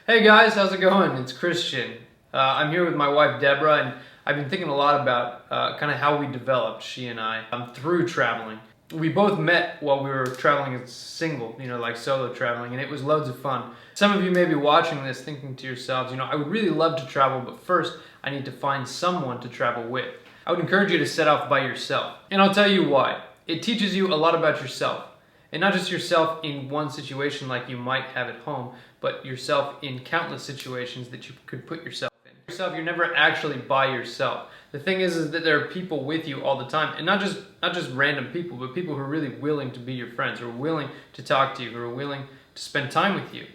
Hey guys, how's it going? It's Christian. I'm here with my wife Deborah, and I've been thinking a lot about kind of how we developed, she and I, through traveling. We both met while we were traveling as single, like solo traveling, and it was loads of fun. Some of you may be watching this thinking to yourselves, I would really love to travel, but first I need to find someone to travel with. I would encourage you to set off by yourself, and I'll tell you why. It teaches you a lot about yourself. And not just yourself in one situation like you might have at home, but yourself in countless situations that you could put yourself in. You're never actually by yourself. The thing is that there are people with you all the time, and not just random people, but people who are really willing to be your friends, who are willing to talk to you, who are willing to spend time with you.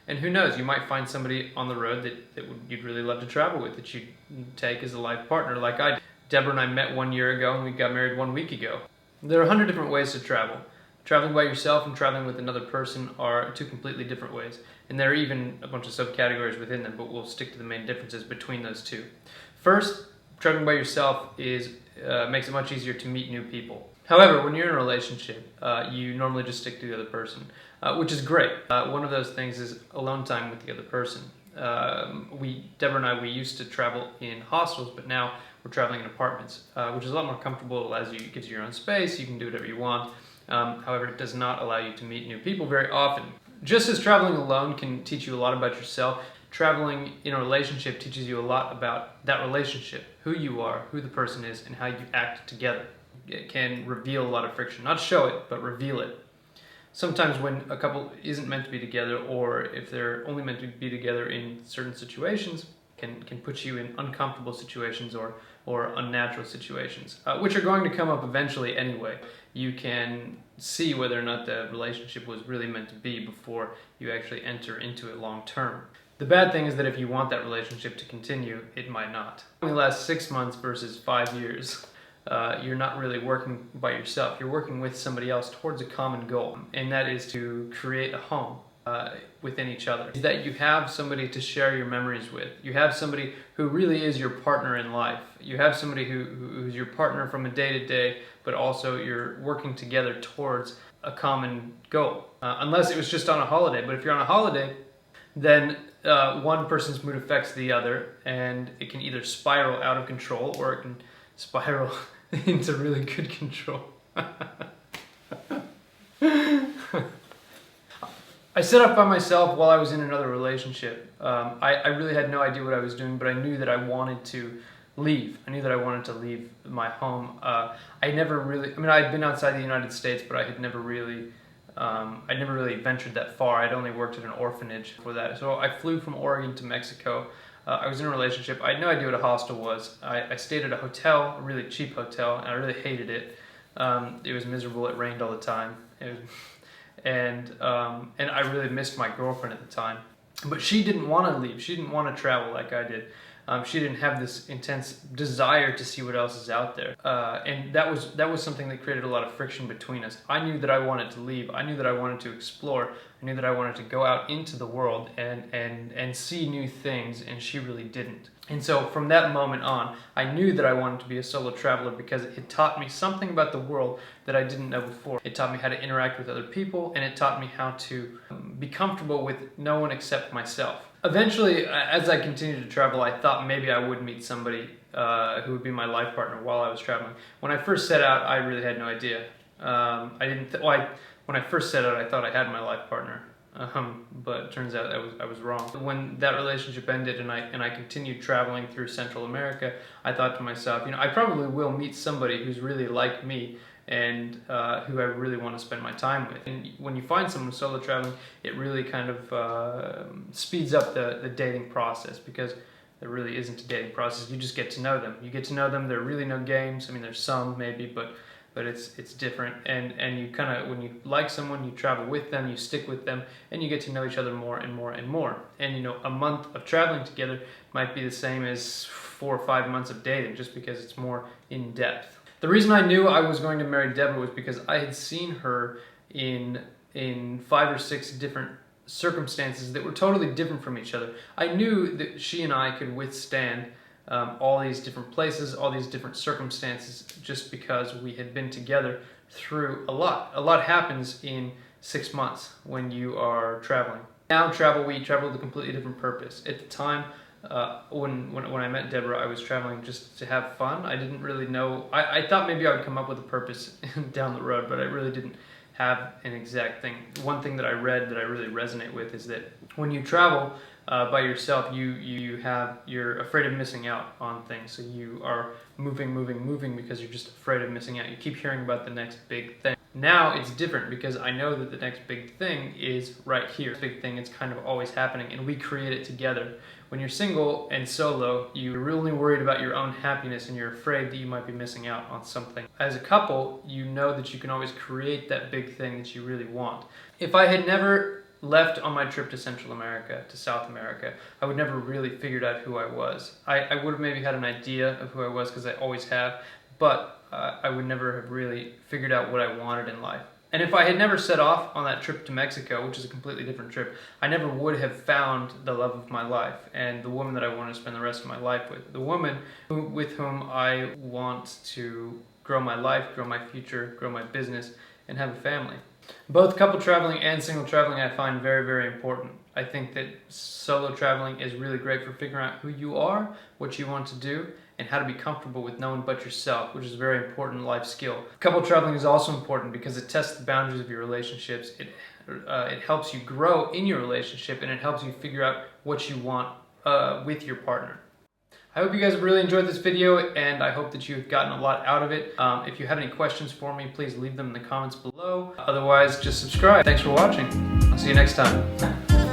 And who knows, you might find somebody on the road that you'd really love to travel with, that you'd take as a life partner like I did. Deborah and I met 1 year ago, and we got married 1 week ago. There are 100 different ways to travel. Traveling by yourself and traveling with another person are two completely different ways. And there are even a bunch of subcategories within them, but we'll stick to the main differences between those two. First, traveling by yourself makes it much easier to meet new people. However, when you're in a relationship, you normally just stick to the other person, which is great. One of those things is alone time with the other person. Deborah and I, we used to travel in hostels, but now we're traveling in apartments, which is a lot more comfortable. It allows you, it gives you your own space, you can do whatever you want. However, it does not allow you to meet new people very often. Just as traveling alone can teach you a lot about yourself, traveling in a relationship teaches you a lot about that relationship, who you are, who the person is, and how you act together. It can reveal a lot of friction. Not show it, but reveal it. Sometimes when a couple isn't meant to be together, or if they're only meant to be together in certain situations, can put you in uncomfortable situations or unnatural situations, which are going to come up eventually anyway. You can see whether or not the relationship was really meant to be before you actually enter into it long term. The bad thing is that if you want that relationship to continue, it might not. It only lasts 6 months versus 5 years. You're not really working by yourself. You're working with somebody else towards a common goal, and that is to create a home within each other. That you have somebody to share your memories with. You have somebody who really is your partner in life. You have somebody who's your partner from a day to day, but also you're working together towards a common goal. Unless it was just on a holiday, but if you're on a holiday, then one person's mood affects the other, and it can either spiral out of control or it can spiral into really good control. I set off by myself while I was in another relationship. I really had no idea what I was doing, but I knew that I wanted to leave. I knew that I wanted to leave my home. I had been outside the United States, but I had never really ventured that far. I'd only worked at an orphanage for that. So I flew from Oregon to Mexico. I was in a relationship. I had no idea what a hostel was. I stayed at a hotel, a really cheap hotel, and I really hated it. It was miserable. It rained all the time. And I really missed my girlfriend at the time. But she didn't want to leave. She didn't want to travel like I did. She didn't have this intense desire to see what else is out there. And that was something that created a lot of friction between us. I knew that I wanted to leave. I knew that I wanted to explore. I knew that I wanted to go out into the world and see new things, and she really didn't. And so from that moment on, I knew that I wanted to be a solo traveler because it taught me something about the world that I didn't know before. It taught me how to interact with other people, and it taught me how to be comfortable with no one except myself. Eventually, as I continued to travel, I thought maybe I would meet somebody who would be my life partner while I was traveling. When I first set out, I really had no idea. When I first set out, I thought I had my life partner. But it turns out I was wrong. When that relationship ended and I continued traveling through Central America, I thought to myself, I probably will meet somebody who's really like me and who I really want to spend my time with. And when you find someone solo traveling, it really kind of speeds up the dating process, because there really isn't a dating process. You just get to know them. You get to know them. There are really no games. I mean, there's some maybe, but it's different, and you kind of, when you like someone, you travel with them, you stick with them, and you get to know each other more and more and more. And a month of traveling together might be the same as 4 or 5 months of dating, just because it's more in depth. The reason I knew I was going to marry Deborah was because I had seen her in 5 or 6 different circumstances that were totally different from each other. I knew that she and I could withstand all these different places, all these different circumstances, just because we had been together through a lot. A lot happens in 6 months when you are traveling. Now we travel with a completely different purpose. At the time, when I met Deborah, I was traveling just to have fun. I didn't really know. I thought maybe I would come up with a purpose down the road, but I really didn't have an exact thing. One thing that I read that I really resonate with is that when you travel by yourself, you're afraid of missing out on things. So you are moving because you're just afraid of missing out. You keep hearing about the next big thing. Now it's different because I know that the next big thing is right here. Big thing, it's kind of always happening, and we create it together. When you're single and solo, you're really worried about your own happiness and you're afraid that you might be missing out on something. As a couple, you know that you can always create that big thing that you really want. If I had never left on my trip to Central America, to South America, I would never really figured out who I was. I would have maybe had an idea of who I was because I always have, but I would never have really figured out what I wanted in life. And if I had never set off on that trip to Mexico, which is a completely different trip, I never would have found the love of my life and the woman that I want to spend the rest of my life with. The woman with whom I want to grow my life, grow my future, grow my business, and have a family. Both couple traveling and single traveling I find very, very important. I think that solo traveling is really great for figuring out who you are, what you want to do, and how to be comfortable with no one but yourself, which is a very important life skill. Couple traveling is also important because it tests the boundaries of your relationships. It helps you grow in your relationship, and it helps you figure out what you want with your partner. I hope you guys have really enjoyed this video, and I hope that you've gotten a lot out of it. If you have any questions for me, please leave them in the comments below. Otherwise, just subscribe. Thanks for watching. I'll see you next time.